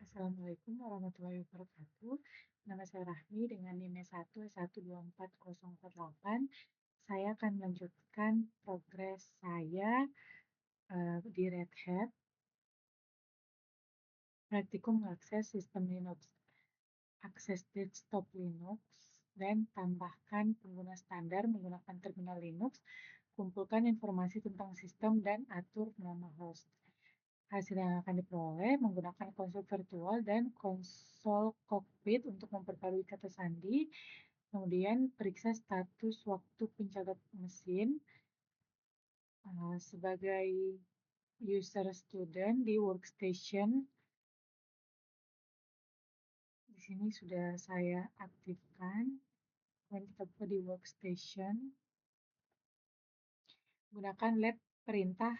Assalamualaikum warahmatullahi wabarakatuh. Nama saya Rahmi dengan NIM 1124048. Saya akan melanjutkan progres saya di Red Hat, praktikum mengakses sistem Linux, akses desktop Linux, dan tambahkan pengguna standar menggunakan terminal Linux, kumpulkan informasi tentang sistem dan atur nama host. Hasil yang akan diperoleh menggunakan konsol virtual dan konsol kokpit untuk memperbarui kata sandi, kemudian periksa status waktu pencatat mesin sebagai user student di workstation. Di sini sudah saya aktifkan dan kita buka di workstation. Gunakan lab perintah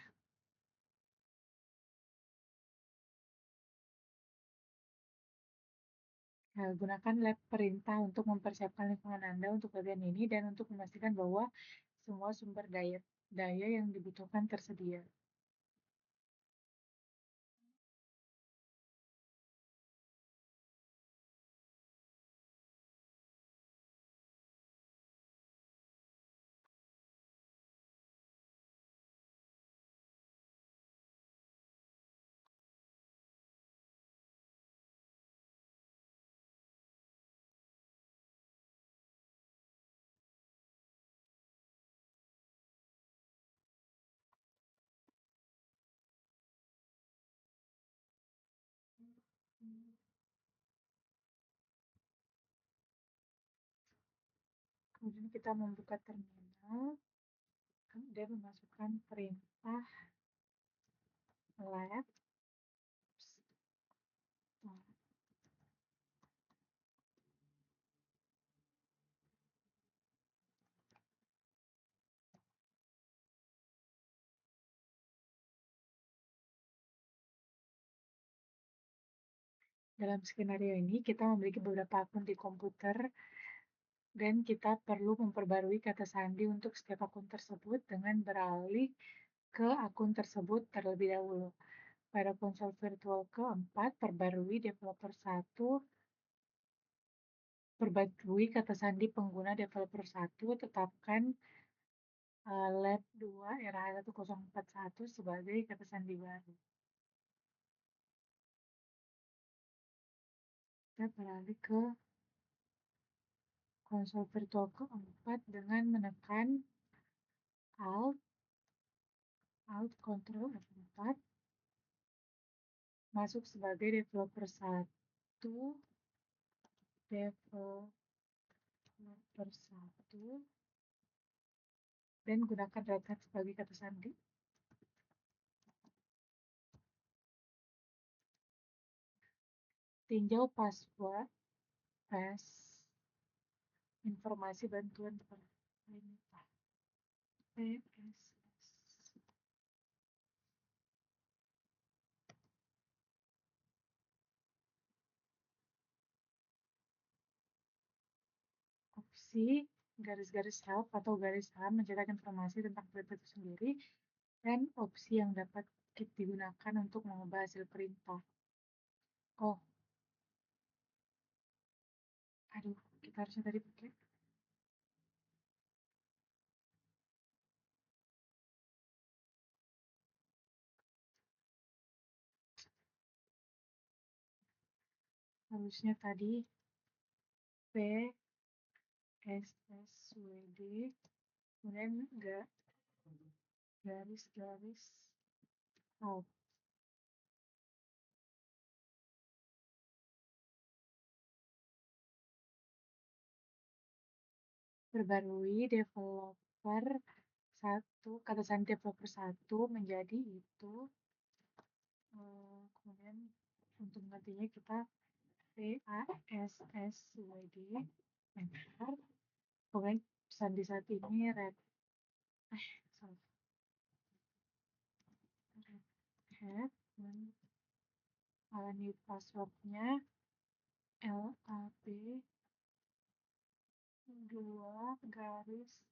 gunakan lab perintah untuk mempersiapkan lingkungan Anda untuk bagian ini dan untuk memastikan bahwa semua sumber daya yang dibutuhkan tersedia. Kemudian kita membuka terminal, kemudian memasukkan perintah lab. Dalam skenario ini, kita memiliki beberapa akun di komputer dan kita perlu memperbarui kata sandi untuk setiap akun tersebut dengan beralih ke akun tersebut terlebih dahulu. Pada konsol virtual keempat, perbarui kata sandi pengguna developer 1, tetapkan lab 2 RH1041 sebagai kata sandi baru. Kita beralih ke konsol virtual keempat dengan menekan Alt Ctrl F4, masuk sebagai developer 1, dan gunakan Red Hat sebagai kata sandi. Tinjau password, informasi bantuan perintah, PSS. Opsi garis-garis help atau garis A mencetak informasi tentang perintah itu sendiri, dan opsi yang dapat digunakan untuk mengubah hasil perintah. Oh, aduh, kita harusnya tadi pakai harusnya tadi PSSWD, kemudian garis-garis help. Perbarui developer 1, kata sandi developer 1 menjadi itu. Kemudian untuk nantinya kita PASSWD enter. Kemudian sandi saat ini Red Hat, new passwordnya LAB 2 garis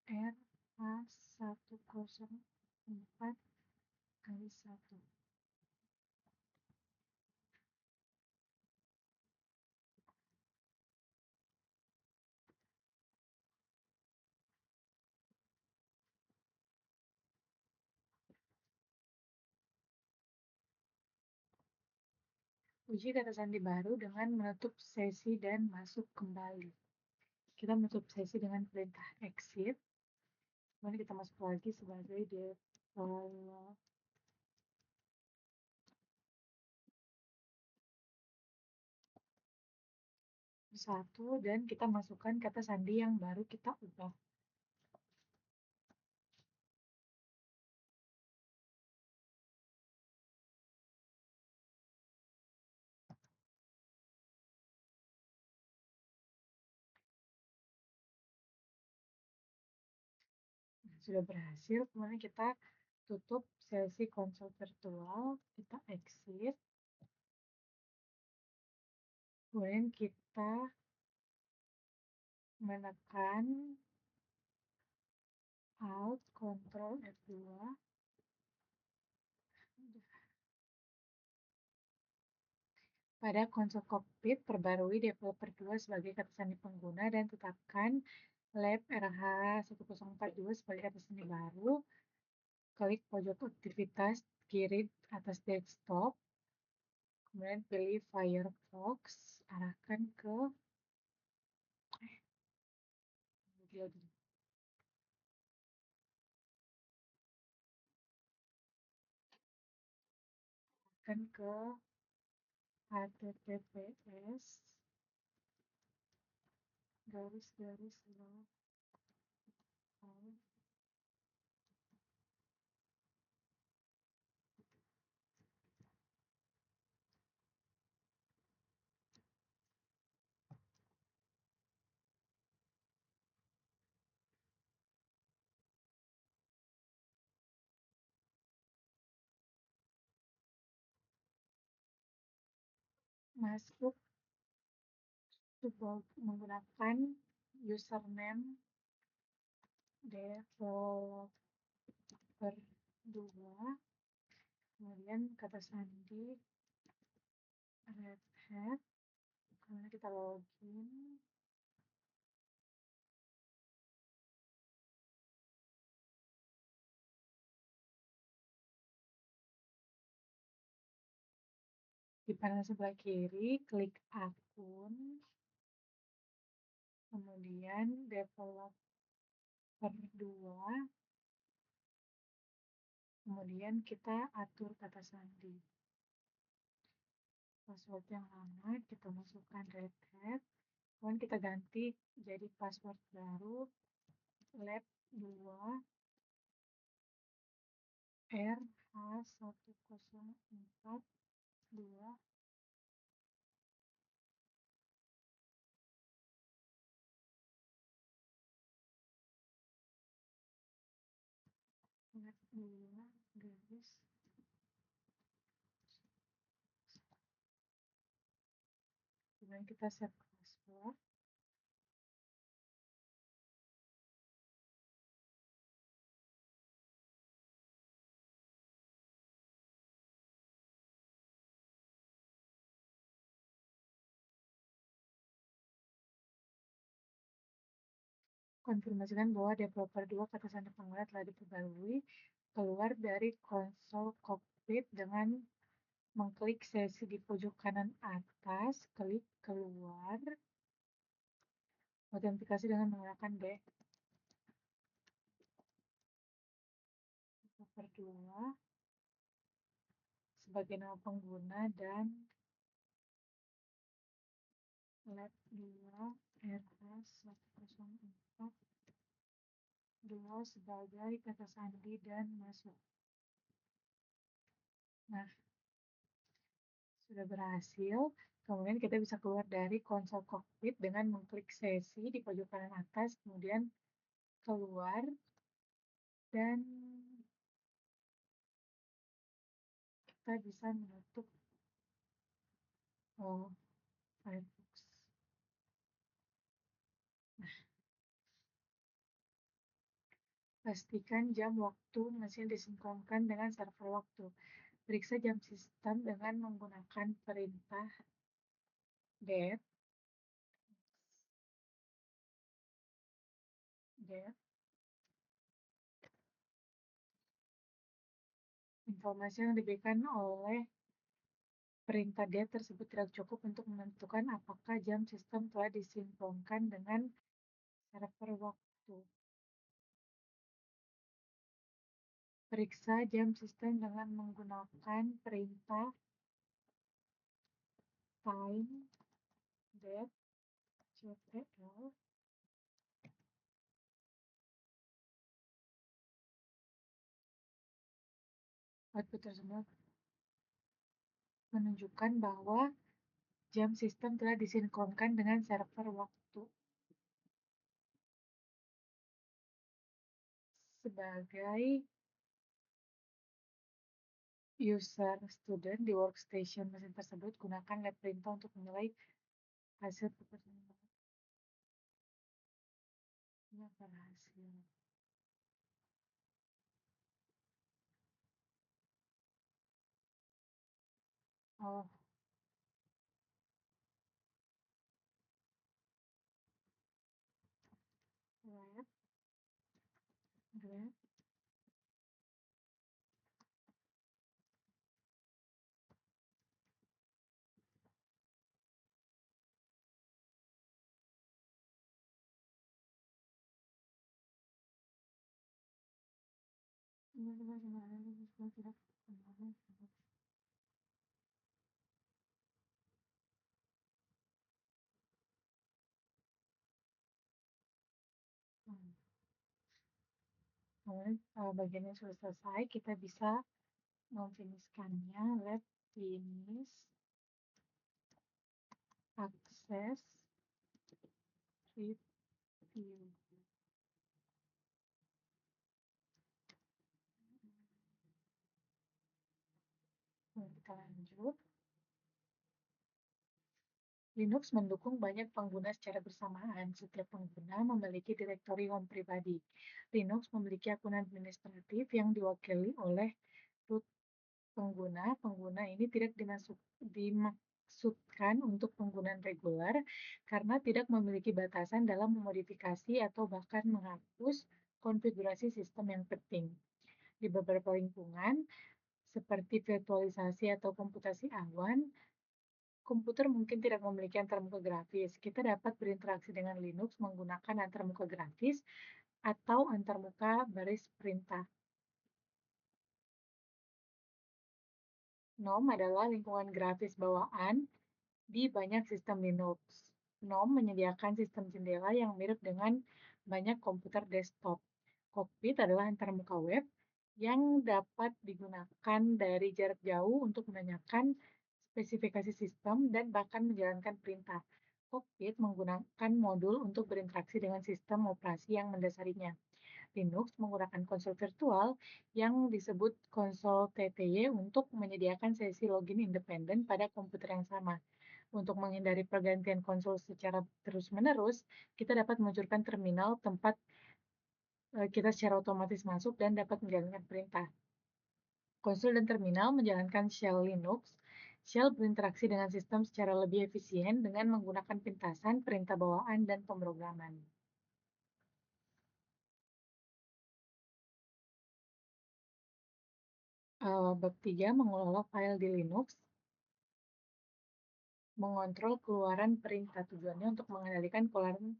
RH104 garis 1. Uji kata sandi baru dengan menutup sesi dan masuk kembali. Kita menutup sesi dengan perintah exit. Kemudian kita masuk lagi sebagai developer 1 dan kita masukkan kata sandi yang baru kita ubah. Sudah berhasil, kemudian kita tutup sesi konsol virtual, kita exit, kemudian kita menekan Alt, Ctrl, F2. Pada konsol kokpit, perbarui developer 2 sebagai kata sandi pengguna dan tetapkan lab RH1042 sebagai kata sandi baru. Klik pojok aktivitas kiri atas desktop, kemudian pilih Firefox, arahkan ke https garis masuk menggunakan username developer 2, kemudian kata sandi Red Hat, kemudian kita login, di panel sebelah kiri klik akun, kemudian developer 2, kemudian kita atur kata sandi. Password yang lama kita masukkan Red Hat, kemudian kita ganti jadi password baru lab 2 RH1042 lab 2 garis, kemudian kita set password. Konfirmasikan bahwa developer 2 kata sandi pengguna telah diperbarui. Keluar dari konsol kokpit dengan mengklik sesi di pojok kanan atas, klik keluar, autentikasi dengan menggunakan developer 2 sebagai nama pengguna dan lab 2 RH1042 sebagai kata sandi dan masuk. Nah, sudah berhasil. Kemudian kita bisa keluar dari konsol kokpit dengan mengklik sesi di pojok kanan atas, kemudian keluar, dan kita bisa menutup Firefox. Pastikan jam waktu mesin disinkronkan dengan server waktu. Periksa jam sistem dengan menggunakan perintah det. Informasi yang diberikan oleh Perintah get tersebut tidak cukup untuk menentukan apakah jam sistem telah disinkronkan dengan server waktu. Periksa jam sistem dengan menggunakan perintah time that ctl. Output tersebut menunjukkan bahwa jam sistem telah disinkronkan dengan server waktu. Sebagai user student di workstation mesin tersebut, gunakan lab perintah untuk menilai hasil pekerjaan. Ini berhasil. Oh, lab, grab. Bagian yang sudah selesai, kita bisa memfinishkannya. Let finish access review. Kita lanjut. Linux mendukung banyak pengguna secara bersamaan. Setiap pengguna memiliki direktori home pribadi. Linux memiliki akun administratif yang diwakili oleh root pengguna. Pengguna ini tidak dimaksudkan untuk penggunaan reguler karena tidak memiliki batasan dalam memodifikasi atau bahkan menghapus konfigurasi sistem yang penting. Di beberapa lingkungan, seperti virtualisasi atau komputasi awan, komputer mungkin tidak memiliki antarmuka grafis. Kita dapat berinteraksi dengan Linux menggunakan antarmuka grafis atau antarmuka baris perintah. GNOME adalah lingkungan grafis bawaan di banyak sistem Linux. GNOME menyediakan sistem jendela yang mirip dengan banyak komputer desktop. Cockpit adalah antarmuka web yang dapat digunakan dari jarak jauh untuk menanyakan spesifikasi sistem dan bahkan menjalankan perintah. Cockpit menggunakan modul untuk berinteraksi dengan sistem operasi yang mendasarinya. Linux menggunakan konsol virtual yang disebut konsol TTY untuk menyediakan sesi login independen pada komputer yang sama. Untuk menghindari pergantian konsol secara terus-menerus, kita dapat meluncurkan terminal tempat kita secara otomatis masuk dan dapat menjalankan perintah. Konsol dan terminal menjalankan shell Linux. Shell berinteraksi dengan sistem secara lebih efisien dengan menggunakan pintasan, perintah bawaan, dan pemrograman. Bab 3, mengelola file di Linux. Mengontrol keluaran perintah. Tujuannya untuk mengendalikan keluaran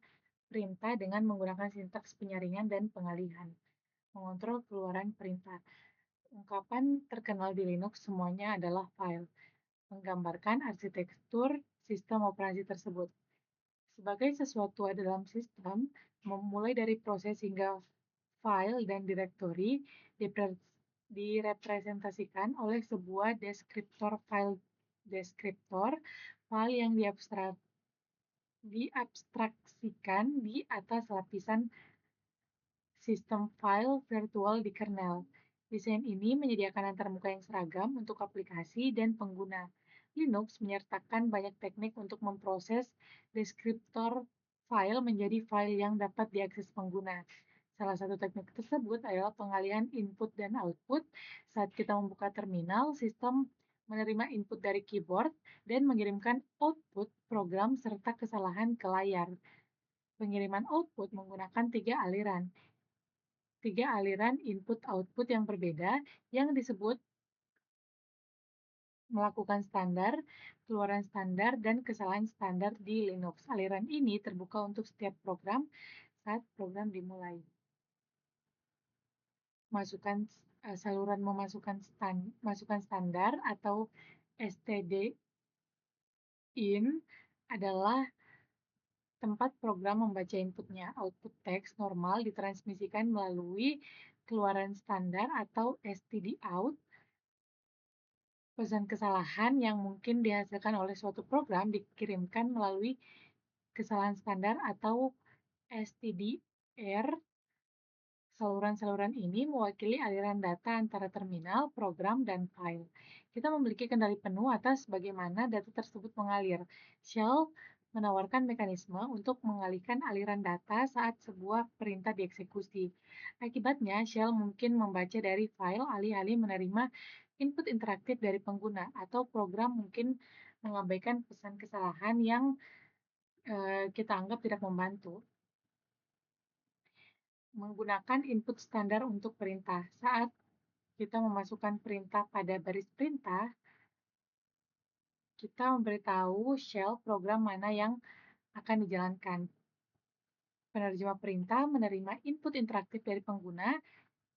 perintah dengan menggunakan sintaks penyaringan dan pengalihan. Mengontrol keluaran perintah. Ungkapan terkenal di Linux semuanya adalah file, menggambarkan arsitektur sistem operasi tersebut. Sebagai sesuatu dalam sistem, memulai dari proses hingga file dan direktori direpresentasikan oleh sebuah deskriptor file. Deskriptor file yang diabstraksikan di atas lapisan sistem file virtual di kernel. Desain ini menyediakan antarmuka yang seragam untuk aplikasi dan pengguna. Linux menyertakan banyak teknik untuk memproses deskriptor file menjadi file yang dapat diakses pengguna. Salah satu teknik tersebut adalah pengalihan input dan output. Saat kita membuka terminal, sistem menerima input dari keyboard dan mengirimkan output program serta kesalahan ke layar. Pengiriman output menggunakan tiga aliran input-output yang berbeda yang disebut melakukan standar, keluaran standar, dan kesalahan standar di Linux. Aliran ini terbuka untuk setiap program saat program dimulai. Saluran memasukkan masukan standar atau std-in adalah tempat program membaca inputnya. Output teks normal ditransmisikan melalui keluaran standar atau std-out. Pesan kesalahan yang mungkin dihasilkan oleh suatu program dikirimkan melalui kesalahan standar atau std-err. Saluran-saluran ini mewakili aliran data antara terminal, program, dan file. Kita memiliki kendali penuh atas bagaimana data tersebut mengalir. Shell menawarkan mekanisme untuk mengalihkan aliran data saat sebuah perintah dieksekusi. Akibatnya, Shell mungkin membaca dari file alih-alih menerima input interaktif dari pengguna, atau program mungkin mengabaikan pesan kesalahan yang kita anggap tidak membantu. Menggunakan input standar untuk perintah. Saat kita memasukkan perintah pada baris perintah, kita memberitahu shell program mana yang akan dijalankan. Penerjemah perintah menerima input interaktif dari pengguna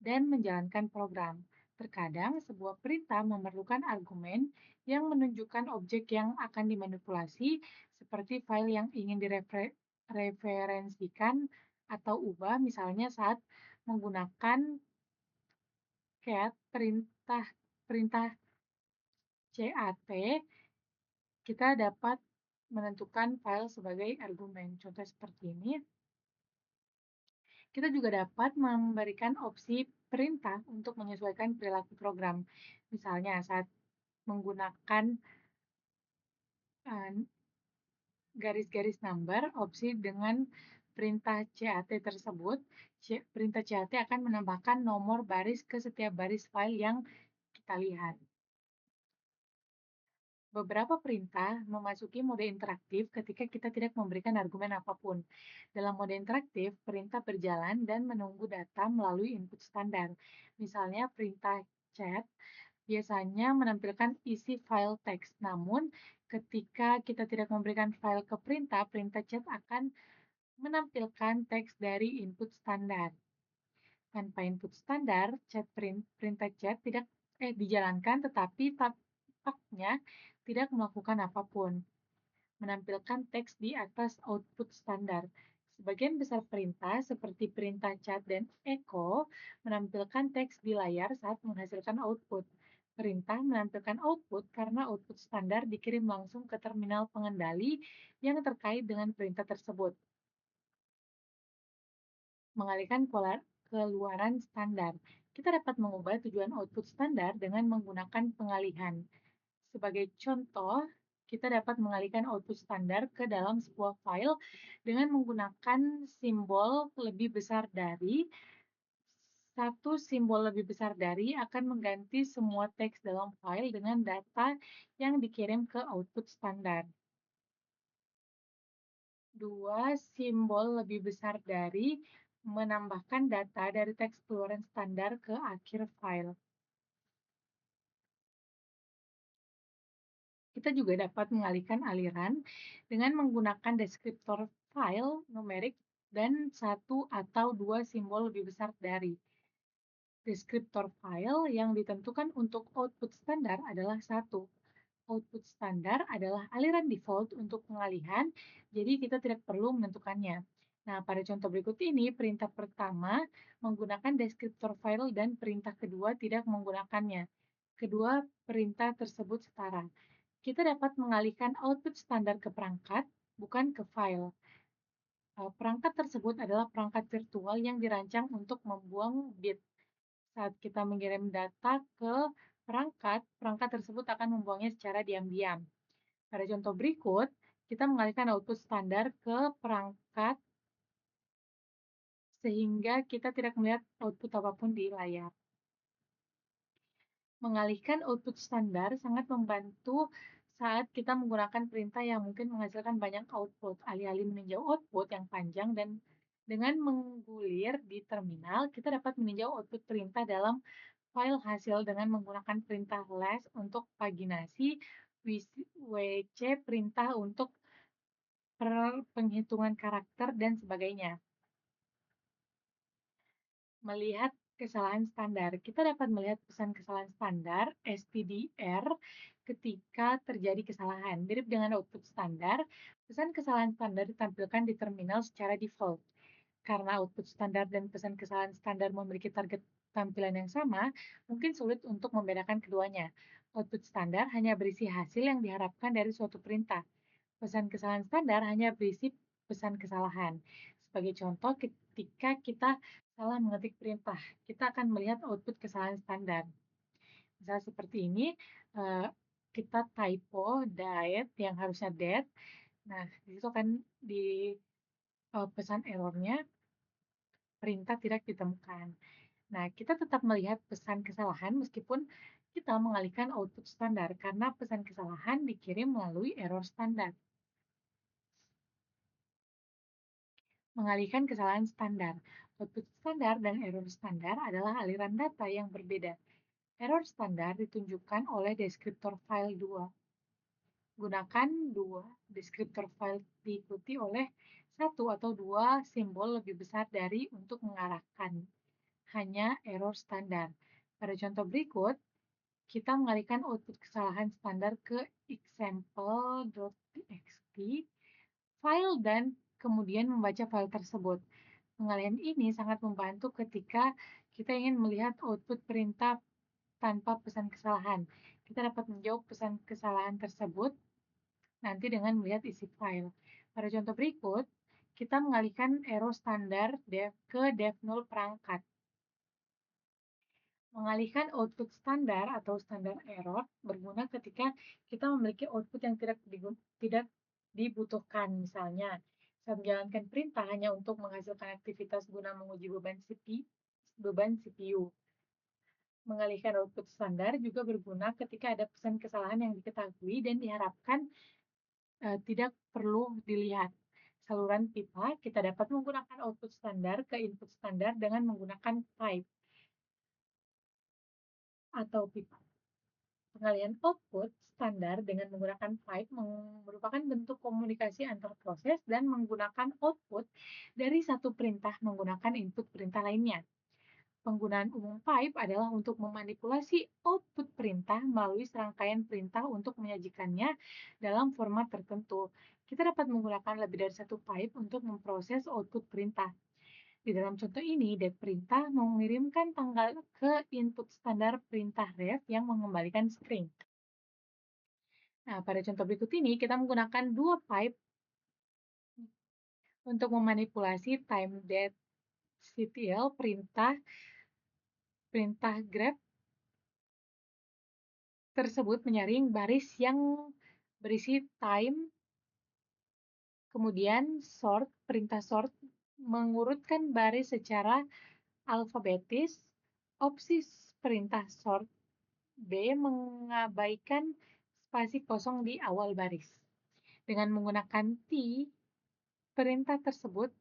dan menjalankan program. Terkadang, sebuah perintah memerlukan argumen yang menunjukkan objek yang akan dimanipulasi, seperti file yang ingin direferensikan atau ubah, misalnya saat menggunakan cat perintah cat, kita dapat menentukan file sebagai argumen. Contoh seperti ini. Kita juga dapat memberikan opsi perintah untuk menyesuaikan perilaku program. Misalnya saat menggunakan garis-garis number, opsi dengan perintah cat tersebut, perintah cat akan menambahkan nomor baris ke setiap baris file yang kita lihat. Beberapa perintah memasuki mode interaktif ketika kita tidak memberikan argumen apapun. Dalam mode interaktif, perintah berjalan dan menunggu data melalui input standar. Misalnya, perintah chat biasanya menampilkan isi file teks. Namun, ketika kita tidak memberikan file ke perintah, perintah chat akan menampilkan teks dari input standar. Tanpa input standar, perintah chat tidak dijalankan, tetapi tampaknya tidak melakukan apapun, menampilkan teks di atas output standar. Sebagian besar perintah, seperti perintah chat dan echo, menampilkan teks di layar saat menghasilkan output. Perintah menampilkan output karena output standar dikirim langsung ke terminal pengendali yang terkait dengan perintah tersebut. Mengalihkan keluaran standar. Kita dapat mengubah tujuan output standar dengan menggunakan pengalihan. Sebagai contoh, kita dapat mengalihkan output standar ke dalam sebuah file dengan menggunakan simbol lebih besar dari. Satu simbol lebih besar dari akan mengganti semua teks dalam file dengan data yang dikirim ke output standar. Dua simbol lebih besar dari menambahkan data dari teks keluaran standar ke akhir file. Kita juga dapat mengalihkan aliran dengan menggunakan deskriptor file numerik dan satu atau dua simbol lebih besar dari. Deskriptor file yang ditentukan untuk output standar adalah satu. Output standar adalah aliran default untuk pengalihan, jadi kita tidak perlu menentukannya. Nah, pada contoh berikut ini, perintah pertama menggunakan deskriptor file dan perintah kedua tidak menggunakannya. Kedua perintah tersebut setara. Kita dapat mengalihkan output standar ke perangkat, bukan ke file. Perangkat tersebut adalah perangkat virtual yang dirancang untuk membuang bit. Saat kita mengirim data ke perangkat, perangkat tersebut akan membuangnya secara diam-diam. Pada contoh berikut, kita mengalihkan output standar ke perangkat sehingga kita tidak melihat output apapun di layar. Mengalihkan output standar sangat membantu saat kita menggunakan perintah yang mungkin menghasilkan banyak output. Alih-alih meninjau output yang panjang dan dengan menggulir di terminal, kita dapat meninjau output perintah dalam file hasil dengan menggunakan perintah less untuk paginasi, wc perintah untuk penghitungan karakter, dan sebagainya. Melihat kesalahan standar. Kita dapat melihat pesan kesalahan standar (stdr) ketika terjadi kesalahan. Mirip dengan output standar, pesan kesalahan standar ditampilkan di terminal secara default. Karena output standar dan pesan kesalahan standar memiliki target tampilan yang sama, mungkin sulit untuk membedakan keduanya. Output standar hanya berisi hasil yang diharapkan dari suatu perintah. Pesan kesalahan standar hanya berisi pesan kesalahan. Sebagai contoh, ketika kita salah mengetik perintah, kita akan melihat output kesalahan standar. Misalnya seperti ini, eh, kita typo diet yang harusnya dead. Nah, di situ akan di pesan errornya perintah tidak ditemukan. Nah, kita tetap melihat pesan kesalahan meskipun kita mengalihkan output standar karena pesan kesalahan dikirim melalui error standar. Mengalihkan kesalahan standar. Output standar dan error standar adalah aliran data yang berbeda. Error standar ditunjukkan oleh deskriptor file 2. Gunakan 2 deskriptor file diikuti oleh 1 atau 2 simbol lebih besar dari untuk mengarahkan. Hanya error standar. Pada contoh berikut, kita mengalihkan output kesalahan standar ke example.txt file dan kemudian membaca file tersebut. Pengalihan ini sangat membantu ketika kita ingin melihat output perintah tanpa pesan kesalahan. Kita dapat menjawab pesan kesalahan tersebut nanti dengan melihat isi file. Pada contoh berikut, kita mengalihkan error standar ke dev0 perangkat. Mengalihkan output standar atau standar error berguna ketika kita memiliki output yang tidak dibutuhkan. Misalnya, saat menjalankan perintah hanya untuk menghasilkan aktivitas guna menguji beban CPU. Mengalihkan output standar juga berguna ketika ada pesan kesalahan yang diketahui dan diharapkan tidak perlu dilihat. Saluran pipa, kita dapat menggunakan output standar ke input standar dengan menggunakan pipe atau pipa. Pengalihan output standar dengan menggunakan pipe merupakan bentuk komunikasi antar proses dan menggunakan output dari satu perintah menggunakan input perintah lainnya. Penggunaan umum pipe adalah untuk memanipulasi output perintah melalui serangkaian perintah untuk menyajikannya dalam format tertentu. Kita dapat menggunakan lebih dari satu pipe untuk memproses output perintah. Di dalam contoh ini, def perintah mengirimkan tanggal ke input standar perintah ref yang mengembalikan string. Nah, pada contoh berikut ini, kita menggunakan dua pipe untuk memanipulasi time.ctl perintah grep tersebut menyaring baris yang berisi time, kemudian sort, perintah sort mengurutkan baris secara alfabetis, opsi perintah sort B mengabaikan spasi kosong di awal baris. Dengan menggunakan T, perintah tersebut,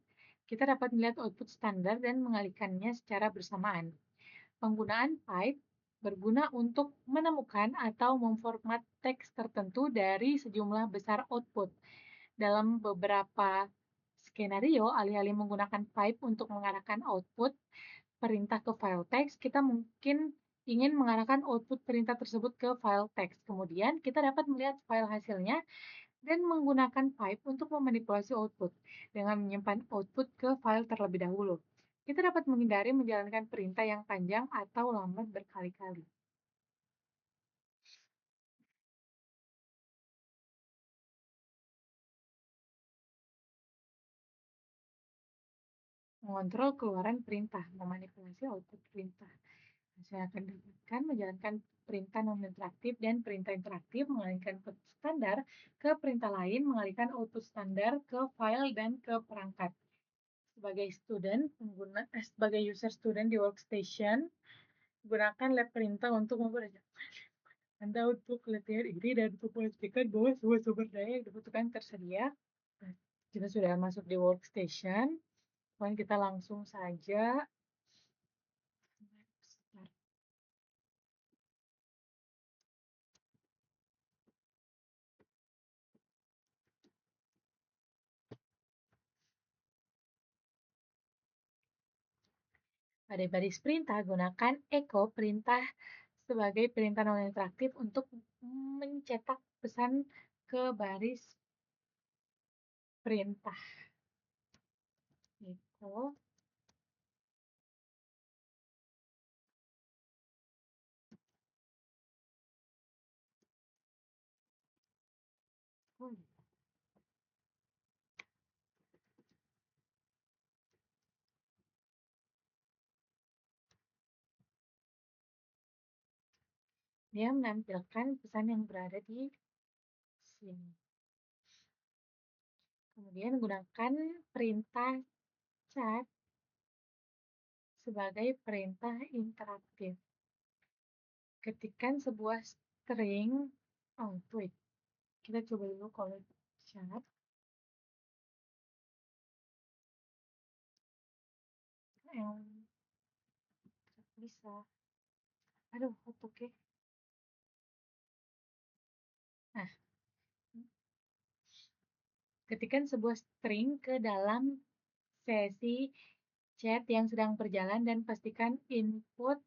kita dapat melihat output standar dan mengalihkannya secara bersamaan. Penggunaan pipe berguna untuk menemukan atau memformat teks tertentu dari sejumlah besar output. Dalam beberapa skenario, alih-alih menggunakan pipe untuk mengarahkan output perintah ke file teks, kita mungkin ingin mengarahkan output perintah tersebut ke file teks. Kemudian kita dapat melihat file hasilnya dan menggunakan pipe untuk memanipulasi output dengan menyimpan output ke file terlebih dahulu. Kita dapat menghindari menjalankan perintah yang panjang atau lambat berkali-kali. Mengontrol keluaran perintah, memanipulasi output perintah. Saya akan dapatkan menjalankan perintah non-interaktif dan perintah interaktif, mengalihkan output standar ke perintah lain, mengalihkan output standar ke file dan ke perangkat. Sebagai user student di workstation, gunakan lab perintah untuk memperbaiki Anda untuk latihan ini dan untuk memastikan bahwa semua sumber daya yang dibutuhkan tersedia. Kita sudah masuk di workstation, kita langsung saja Pada baris perintah, gunakan echo perintah sebagai perintah non-interaktif untuk mencetak pesan ke baris perintah. Echo dia menampilkan pesan yang berada di sini. Kemudian gunakan perintah chat sebagai perintah interaktif. Ketikkan sebuah string, wait, kita coba dulu kalau chat. Bisa. Aduh, oke. Nah, ketikkan sebuah string ke dalam sesi chat yang sedang berjalan dan pastikan input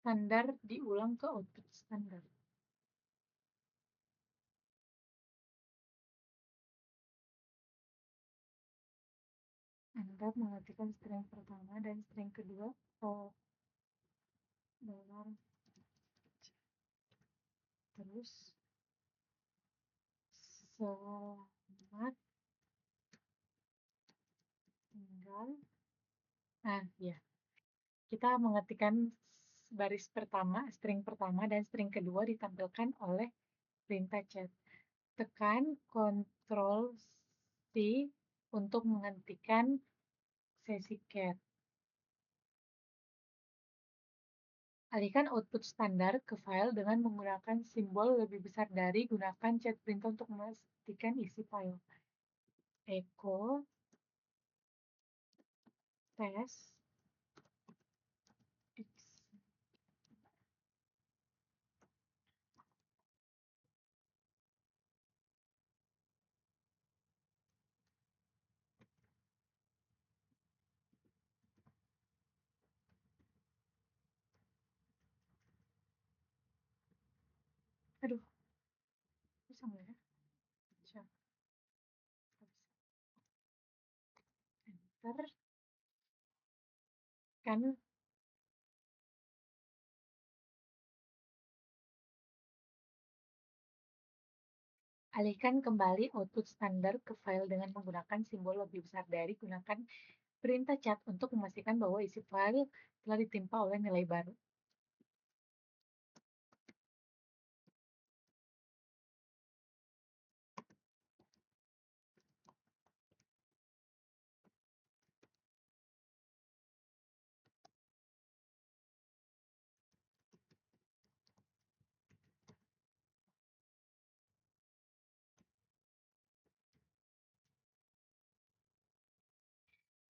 standar diulang ke output standar. Anda mengetikkan string pertama dan string kedua dalam terus selamat tinggal. Nah, ya. Kita mengetikkan baris pertama, string pertama dan string kedua ditampilkan oleh perintah chat. Tekan Ctrl C untuk menghentikan sesi chat. Alihkan output standar ke file dengan menggunakan simbol lebih besar dari. Gunakan chat perintah untuk memastikan isi file. Echo test x. Aduh, bisa nggak ya? Bisa. Enter. Kan alihkan kembali output standar ke file dengan menggunakan simbol lebih besar dari. Gunakan perintah chat untuk memastikan bahwa isi file telah ditimpa oleh nilai baru.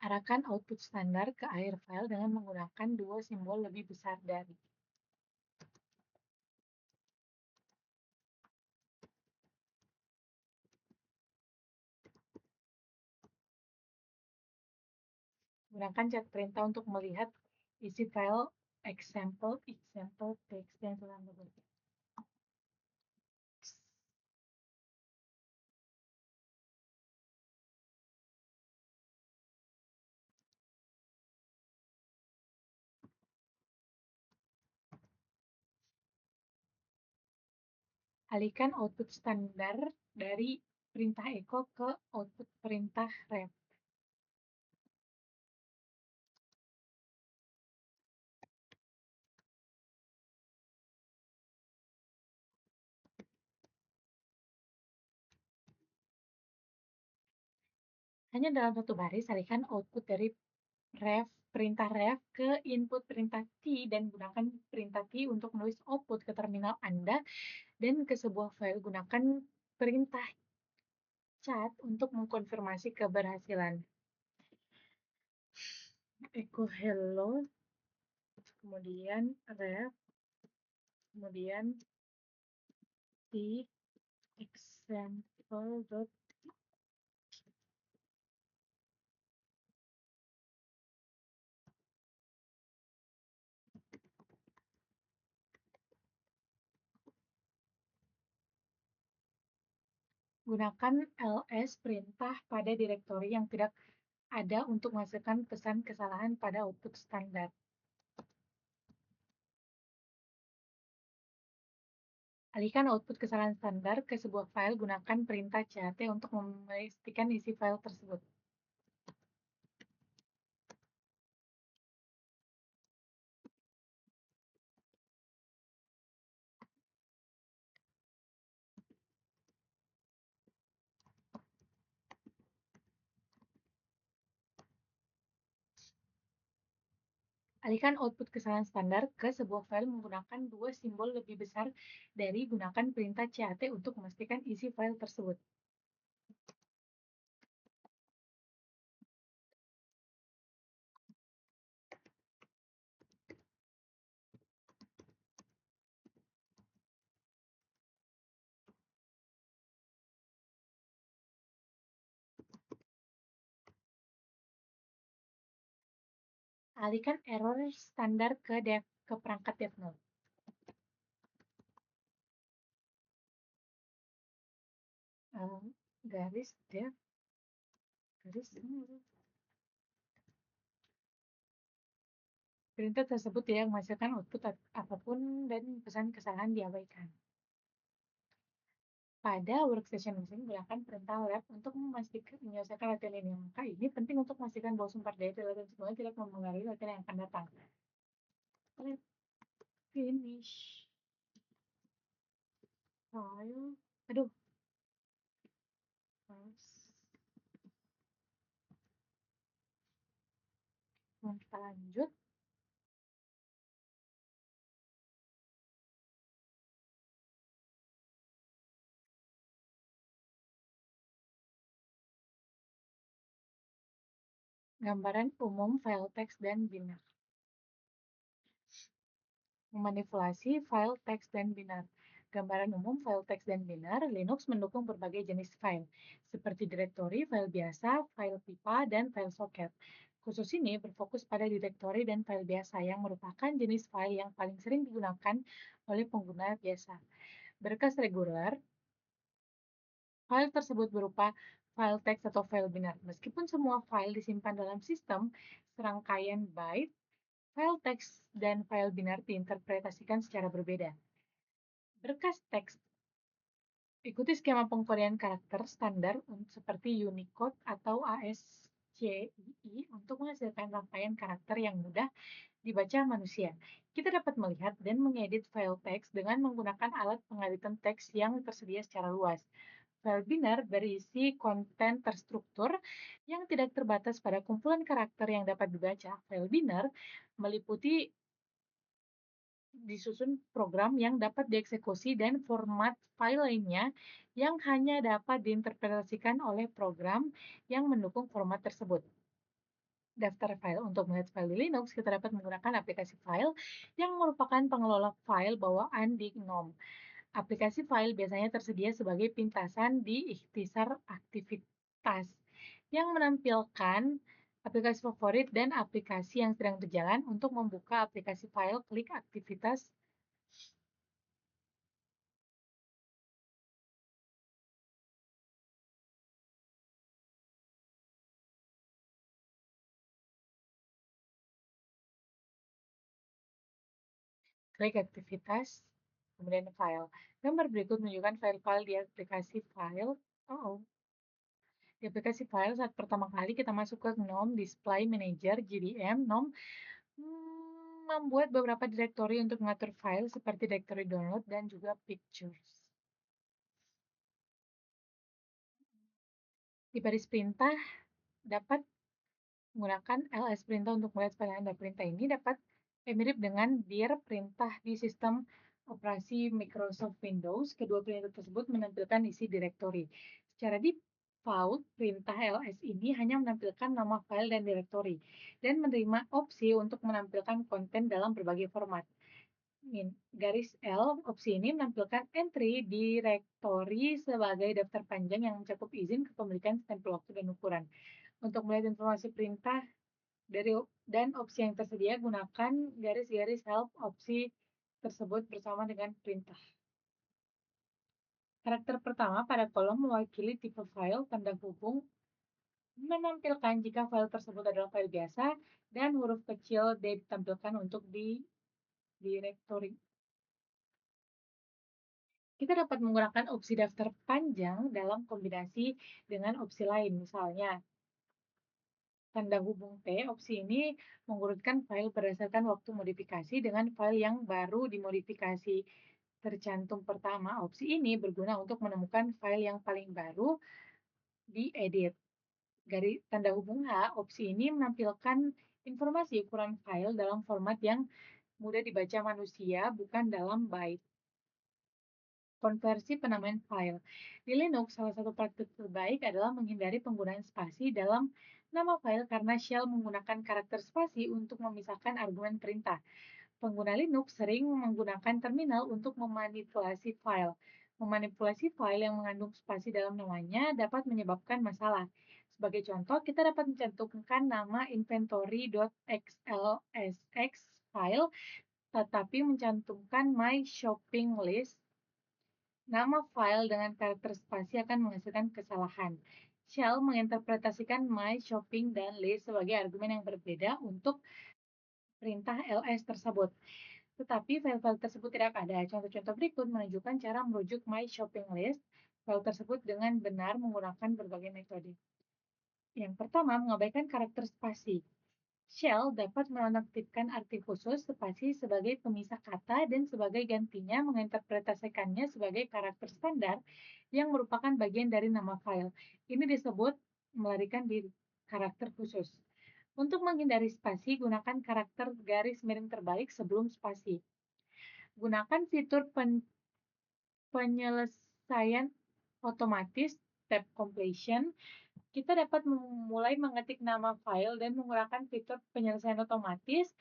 Arahkan output standar ke akhir file dengan menggunakan dua simbol lebih besar dari. Gunakan chat perintah untuk melihat isi file example text yang telah dibuat. Alihkan output standar dari perintah echo ke output perintah ref. Hanya dalam satu baris, alihkan output dari perintah ref ke input perintah T dan gunakan perintah T untuk menulis output ke terminal Anda dan ke sebuah file. Gunakan perintah chat untuk mengkonfirmasi keberhasilan. Echo hello, kemudian ref, kemudian T example Gunakan ls perintah pada direktori yang tidak ada untuk menghasilkan pesan kesalahan pada output standar. Alihkan output kesalahan standar ke sebuah file, gunakan perintah cat untuk memastikan isi file tersebut. Alihkan output kesalahan standar ke sebuah file menggunakan dua simbol lebih besar dari gunakan perintah cat untuk memastikan isi file tersebut. Alihkan error standar ke perangkat dev node. Garis dev garis perintah tersebut tidak menghasilkan output apapun dan pesan kesalahan diabaikan. Pada workstation mesin, gunakan perintah lab untuk menyelesaikan latihan ini. Maka ini penting untuk memastikan bahwa sumber daya latihan semuanya tidak mempengaruhi latihan yang akan datang. Finish. File. Aduh. Kita lanjut. Gambaran umum file teks dan binar. Memanipulasi file teks dan binar. Gambaran umum file teks dan binar, Linux mendukung berbagai jenis file, seperti direktori, file biasa, file pipa, dan file soket. Khusus ini berfokus pada direktori dan file biasa yang merupakan jenis file yang paling sering digunakan oleh pengguna biasa. Berkas reguler, file tersebut berupa file teks atau file binar. Meskipun semua file disimpan dalam sistem serangkaian byte, file teks dan file binar diinterpretasikan secara berbeda. Berkas teks ikuti skema pengkodean karakter standar seperti Unicode atau ASCII untuk menghasilkan rangkaian karakter yang mudah dibaca manusia. Kita dapat melihat dan mengedit file teks dengan menggunakan alat pengeditan teks yang tersedia secara luas. File binar berisi konten terstruktur yang tidak terbatas pada kumpulan karakter yang dapat dibaca. File binar meliputi disusun program yang dapat dieksekusi dan format file lainnya yang hanya dapat diinterpretasikan oleh program yang mendukung format tersebut. Daftar file untuk melihat file di Linux, kita dapat menggunakan aplikasi file yang merupakan pengelola file bawaan di GNOME. Aplikasi file biasanya tersedia sebagai pintasan di ikhtisar aktivitas yang menampilkan aplikasi favorit dan aplikasi yang sedang berjalan. Untuk membuka aplikasi file, klik aktivitas klik aktivitas, kemudian file. Gambar berikut menunjukkan file-file di aplikasi file. Di aplikasi file, saat pertama kali kita masuk ke GNOME Display Manager GDM, GNOME membuat beberapa direktori untuk mengatur file seperti direktori download dan juga pictures. Di baris perintah dapat menggunakan ls perintah untuk melihat file yang Anda perintah ini dapat mirip dengan dir perintah di sistem operasi Microsoft Windows. Kedua perintah tersebut menampilkan isi direktori. Secara default, perintah ls ini hanya menampilkan nama file dan direktori dan menerima opsi untuk menampilkan konten dalam berbagai format. Garis L, opsi ini menampilkan entry direktori sebagai daftar panjang yang mencakup izin kepemilikan, stempel waktu, dan ukuran. Untuk melihat informasi perintah dan opsi yang tersedia, gunakan garis-garis help opsi tersebut bersama dengan perintah. Karakter pertama pada kolom mewakili tipe file tanda hubung menampilkan jika file tersebut adalah file biasa dan huruf kecil D ditampilkan untuk di directory. Kita dapat menggunakan opsi daftar panjang dalam kombinasi dengan opsi lain. Misalnya, tanda hubung T, opsi ini mengurutkan file berdasarkan waktu modifikasi dengan file yang baru dimodifikasi. Tercantum pertama, opsi ini berguna untuk menemukan file yang paling baru diedit. Dari tanda hubung H, opsi ini menampilkan informasi ukuran file dalam format yang mudah dibaca manusia, bukan dalam byte. Konversi penamaan file. Di Linux, salah satu praktik terbaik adalah menghindari penggunaan spasi dalam nama file karena shell menggunakan karakter spasi untuk memisahkan argumen perintah. Pengguna Linux sering menggunakan terminal untuk memanipulasi file. Memanipulasi file yang mengandung spasi dalam namanya dapat menyebabkan masalah. Sebagai contoh, kita dapat mencantumkan nama inventory.xlsx file, tetapi mencantumkan my shopping list. Nama file dengan karakter spasi akan menghasilkan kesalahan. Shell menginterpretasikan my shopping dan list sebagai argumen yang berbeda untuk perintah ls tersebut. Tetapi file-file tersebut tidak ada. Contoh-contoh berikut menunjukkan cara merujuk my shopping list file tersebut dengan benar menggunakan berbagai metode. Yang pertama, mengabaikan karakter spasi. Shell dapat menonaktifkan arti khusus spasi sebagai pemisah kata dan sebagai gantinya menginterpretasikannya sebagai karakter standar yang merupakan bagian dari nama file. Ini disebut melarikan diri karakter khusus. Untuk menghindari spasi, gunakan karakter garis miring terbalik sebelum spasi. Gunakan fitur penyelesaian otomatis tab completion. Kita dapat mulai mengetik nama file dan menggunakan fitur penyelesaian otomatis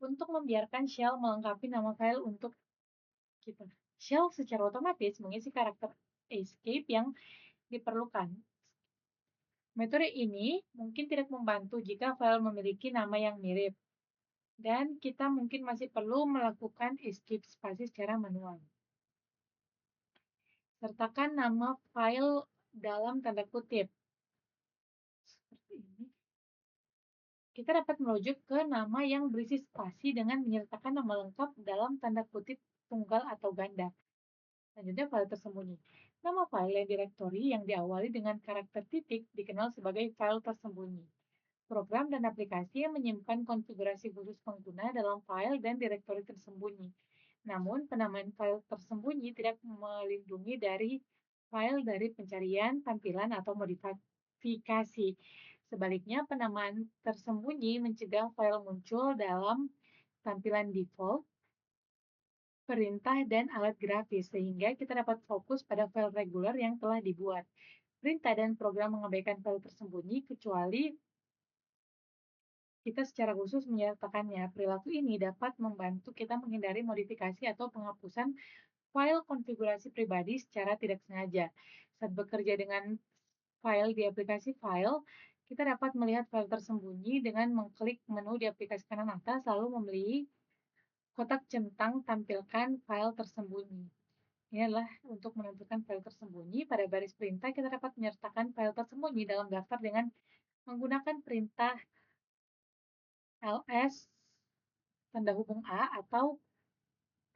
untuk membiarkan shell melengkapi nama file untuk kita. Shell secara otomatis mengisi karakter escape yang diperlukan. Metode ini mungkin tidak membantu jika file memiliki nama yang mirip, dan kita mungkin masih perlu melakukan escape spasi secara manual. Sertakan nama file dalam tanda kutip. Seperti ini. Kita dapat merujuk ke nama yang berisi spasi dengan menyertakan nama lengkap dalam tanda kutip tunggal atau ganda. Selanjutnya, file tersembunyi. Nama file yang direktori yang diawali dengan karakter titik dikenal sebagai file tersembunyi. Program dan aplikasi yang menyimpan konfigurasi khusus pengguna dalam file dan direktori tersembunyi. Namun, penamaan file tersembunyi tidak melindungi dari file dari pencarian, tampilan, atau modifikasi. Sebaliknya, penamaan tersembunyi mencegah file muncul dalam tampilan default, perintah, dan alat grafis, sehingga kita dapat fokus pada file reguler yang telah dibuat. Perintah dan program mengabaikan file tersembunyi kecuali kita secara khusus menyertakannya. Perilaku ini dapat membantu kita menghindari modifikasi atau penghapusan file konfigurasi pribadi secara tidak sengaja. Saat bekerja dengan file di aplikasi file, kita dapat melihat file tersembunyi dengan mengklik menu di aplikasi kanan atas, lalu memilih kotak centang tampilkan file tersembunyi. Ini adalah untuk menentukan file tersembunyi. Pada baris perintah, kita dapat menyertakan file tersembunyi dalam daftar dengan menggunakan perintah ls tanda hubung A atau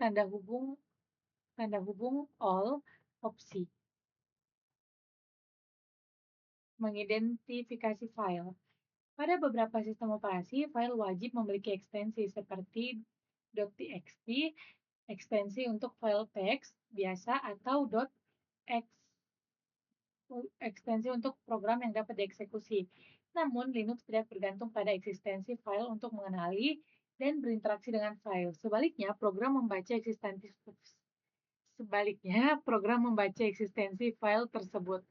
tanda hubung all opsi. Mengidentifikasi file. Pada beberapa sistem operasi, file wajib memiliki ekstensi seperti .txt, ekstensi untuk file teks biasa, atau .x, ekstensi untuk program yang dapat dieksekusi. Namun, Linux tidak bergantung pada eksistensi file untuk mengenali dan berinteraksi dengan file. Sebaliknya, program membaca eksistensi file tersebut.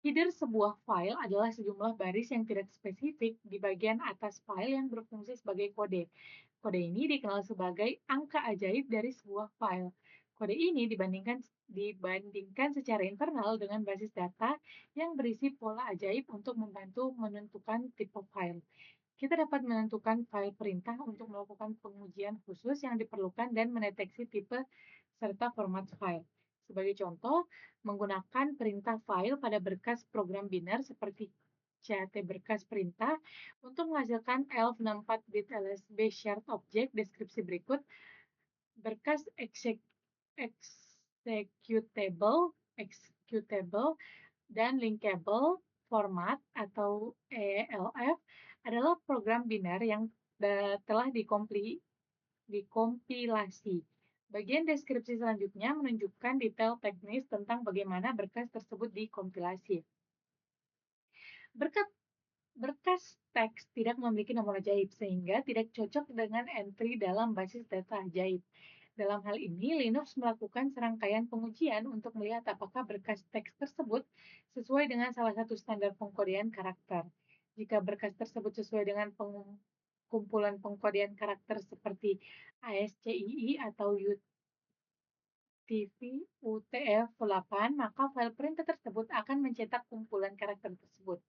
Header sebuah file adalah sejumlah baris yang tidak spesifik di bagian atas file yang berfungsi sebagai kode. Kode ini dikenal sebagai angka ajaib dari sebuah file. Kode ini dibandingkan secara internal dengan basis data yang berisi pola ajaib untuk membantu menentukan tipe file. Kita dapat menentukan file perintah untuk melakukan pengujian khusus yang diperlukan dan mendeteksi tipe serta format file. Sebagai contoh, menggunakan perintah file pada berkas program biner seperti cat berkas perintah untuk menghasilkan ELF64 bit LSB shared object deskripsi berikut berkas executable dan linkable format atau ELF adalah program biner yang telah dikompilasi. Bagian deskripsi selanjutnya menunjukkan detail teknis tentang bagaimana berkas tersebut dikompilasi. Berkas teks tidak memiliki nomor ajaib, sehingga tidak cocok dengan entry dalam basis data ajaib. Dalam hal ini, Linux melakukan serangkaian pengujian untuk melihat apakah berkas teks tersebut sesuai dengan salah satu standar pengkodean karakter. Jika berkas tersebut sesuai dengan kumpulan pengkodean karakter seperti ASCII atau UTF-8, maka file perintah tersebut akan mencetak kumpulan karakter tersebut.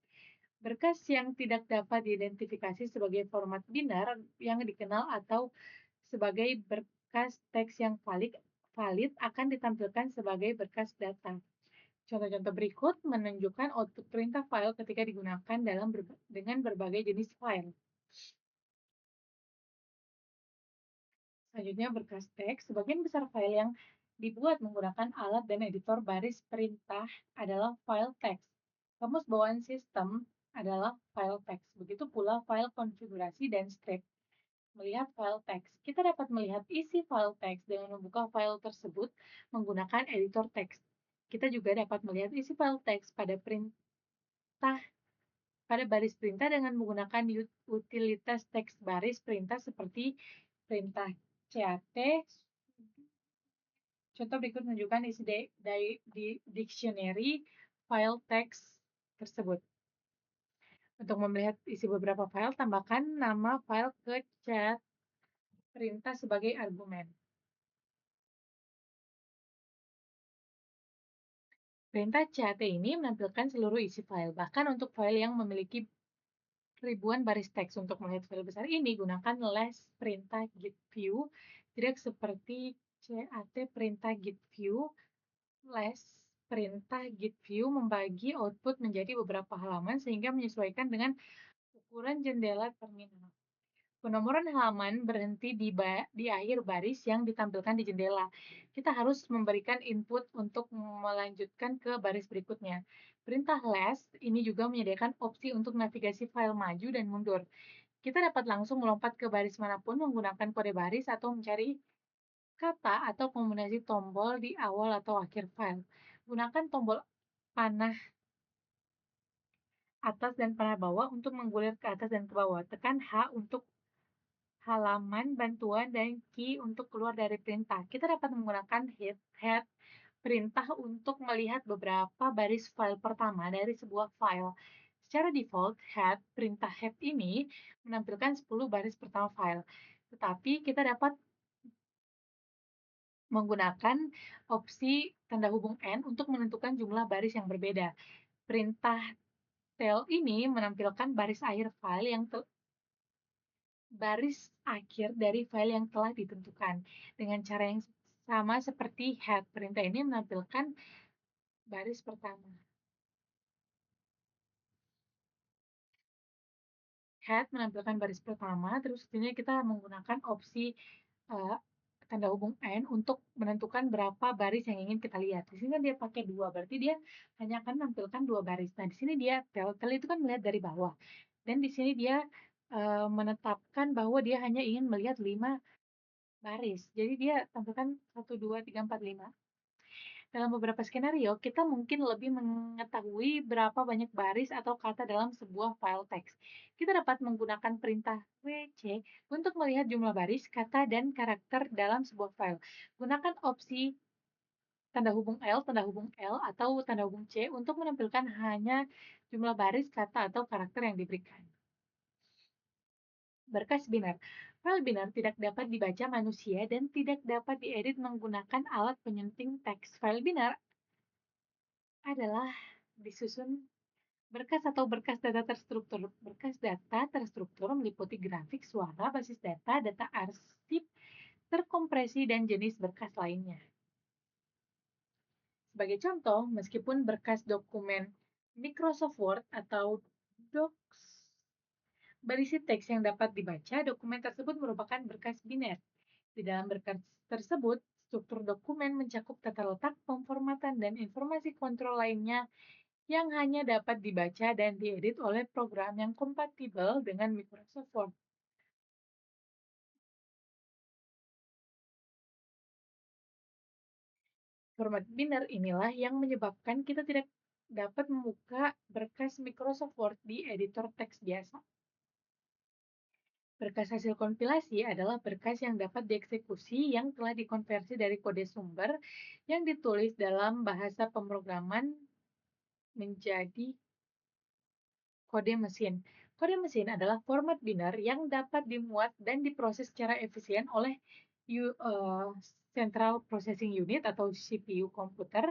Berkas yang tidak dapat diidentifikasi sebagai format binar yang dikenal atau sebagai berkas teks yang valid akan ditampilkan sebagai berkas data. Contoh-contoh berikut menunjukkan output perintah file ketika digunakan dengan berbagai jenis file. Selanjutnya berkas teks, sebagian besar file yang dibuat menggunakan alat dan editor baris perintah adalah file teks. Kamus bawaan sistem adalah file teks. Begitu pula file konfigurasi dan script. Melihat file teks, kita dapat melihat isi file teks dengan membuka file tersebut menggunakan editor teks. Kita juga dapat melihat isi file teks pada baris perintah dengan menggunakan utilitas teks baris perintah seperti perintah cat. Contoh berikut menunjukkan isi di dictionary file teks tersebut. Untuk melihat isi beberapa file, tambahkan nama file ke cat perintah sebagai argumen. Perintah cat ini menampilkan seluruh isi file, bahkan untuk file yang memiliki ribuan baris teks. Untuk melihat file besar ini, gunakan less perintah git view, tidak seperti cat perintah git view. Less perintah git view membagi output menjadi beberapa halaman sehingga menyesuaikan dengan ukuran jendela terminal. Penomoran halaman berhenti di akhir baris yang ditampilkan di jendela. Kita harus memberikan input untuk melanjutkan ke baris berikutnya. Perintah less ini juga menyediakan opsi untuk navigasi file maju dan mundur. Kita dapat langsung melompat ke baris manapun menggunakan kode baris atau mencari kata atau kombinasi tombol di awal atau akhir file. Gunakan tombol panah atas dan panah bawah untuk menggulir ke atas dan ke bawah. Tekan H untuk halaman bantuan dan key untuk keluar dari perintah. Kita dapat menggunakan head perintah untuk melihat beberapa baris file pertama dari sebuah file. Secara default, perintah head ini menampilkan 10 baris pertama file. Tetapi kita dapat menggunakan opsi tanda hubung N untuk menentukan jumlah baris yang berbeda. Perintah tail ini menampilkan baris akhir dari file yang telah ditentukan. Dengan cara yang sama seperti head, perintah ini menampilkan baris pertama. Head menampilkan baris pertama, terus selanjutnya kita menggunakan opsi tanda hubung N untuk menentukan berapa baris yang ingin kita lihat. Di sini kan dia pakai 2, berarti dia hanya akan menampilkan 2 baris. Nah, di sini dia tail itu kan melihat dari bawah. Dan di sini dia menetapkan bahwa dia hanya ingin melihat 5 baris. Jadi dia tampilkan 1, 2, 3, 4, 5. Dalam beberapa skenario, kita mungkin lebih mengetahui berapa banyak baris atau kata dalam sebuah file teks. Kita dapat menggunakan perintah wc untuk melihat jumlah baris, kata, dan karakter dalam sebuah file. Gunakan opsi tanda hubung L, atau tanda hubung C untuk menampilkan hanya jumlah baris, kata, atau karakter yang diberikan. Berkas binar. File binar tidak dapat dibaca manusia dan tidak dapat diedit menggunakan alat penyunting teks. File binar adalah disusun berkas atau berkas data terstruktur. Berkas data terstruktur meliputi grafik, suara, basis data, data arsip, terkompresi, dan jenis berkas lainnya. Sebagai contoh, meskipun berkas dokumen Microsoft Word atau Docs berisi teks yang dapat dibaca, dokumen tersebut merupakan berkas biner. Di dalam berkas tersebut, struktur dokumen mencakup tata letak, pemformatan, dan informasi kontrol lainnya yang hanya dapat dibaca dan diedit oleh program yang kompatibel dengan Microsoft Word. Format biner inilah yang menyebabkan kita tidak dapat membuka berkas Microsoft Word di editor teks biasa. Berkas hasil kompilasi adalah berkas yang dapat dieksekusi yang telah dikonversi dari kode sumber yang ditulis dalam bahasa pemrograman menjadi kode mesin. Kode mesin adalah format biner yang dapat dimuat dan diproses secara efisien oleh Central Processing Unit atau CPU komputer.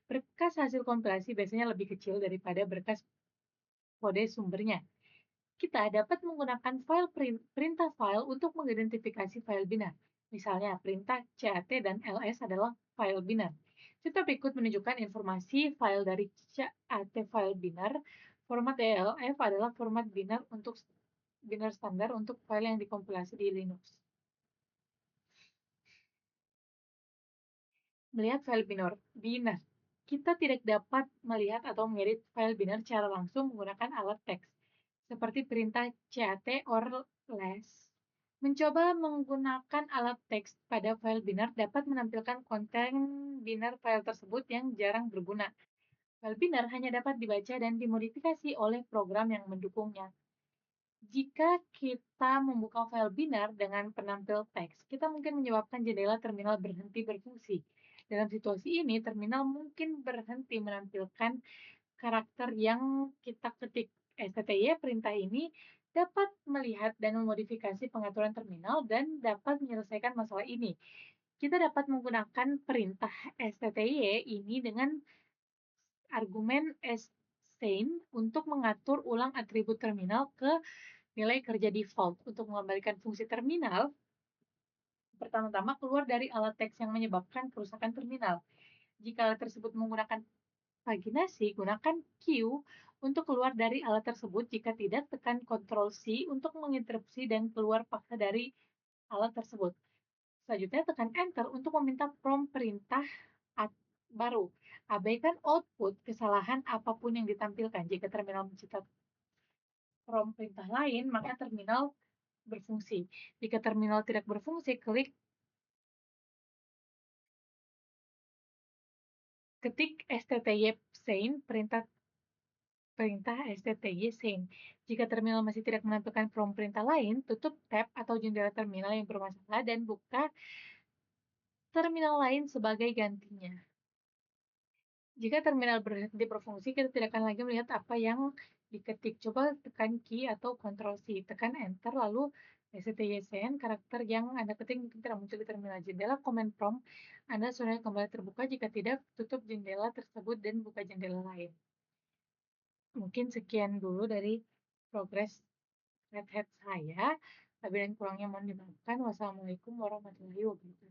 Berkas hasil kompilasi biasanya lebih kecil daripada berkas kode sumbernya. Kita dapat menggunakan file perintah file untuk mengidentifikasi file binar. Misalnya, perintah CAT dan LS adalah file binar. Contoh berikut menunjukkan informasi file dari CAT file binar. Format ELF adalah format binar untuk binar standar untuk file yang dikompilasi di Linux. Melihat file binar. Kita tidak dapat melihat atau mengedit file binar secara langsung menggunakan alat teks, seperti perintah cat or less. Mencoba menggunakan alat teks pada file binar dapat menampilkan konten binar file tersebut yang jarang berguna. File binar hanya dapat dibaca dan dimodifikasi oleh program yang mendukungnya. Jika kita membuka file binar dengan penampil teks, kita mungkin menyebabkan jendela terminal berhenti berfungsi. Dalam situasi ini, terminal mungkin berhenti menampilkan karakter yang kita ketik. STTY perintah ini dapat melihat dan memodifikasi pengaturan terminal dan dapat menyelesaikan masalah ini. Kita dapat menggunakan perintah STTY ini dengan argumen stain untuk mengatur ulang atribut terminal ke nilai kerja default. Untuk mengembalikan fungsi terminal, pertama-tama keluar dari alat teks yang menyebabkan kerusakan terminal. Jika alat tersebut menggunakan paginasi, gunakan Q untuk keluar dari alat tersebut. Jika tidak, tekan Ctrl C untuk menginterupsi dan keluar paksa dari alat tersebut. Selanjutnya, tekan Enter untuk meminta prompt perintah baru. Abaikan output kesalahan apapun yang ditampilkan. Jika terminal menciptakan prompt perintah lain, maka terminal berfungsi. Jika terminal tidak berfungsi, ketik stty sein perintah stty sein. Jika terminal masih tidak menampilkan prompt perintah lain, tutup tab atau jendela terminal yang bermasalah dan buka terminal lain sebagai gantinya. Jika terminal berhenti berfungsi, kita tidak akan lagi melihat apa yang diketik. Coba tekan key atau Ctrl C, tekan Enter, lalu STYCN, karakter yang Anda ketik mungkin tidak muncul di terminal. Jendela command prompt Anda sudah kembali terbuka. Jika tidak, tutup jendela tersebut dan buka jendela lain. Mungkin sekian dulu dari progres Red Hat saya. Lebih dan kurangnya mohon dimaafkan. Wassalamualaikum warahmatullahi wabarakatuh.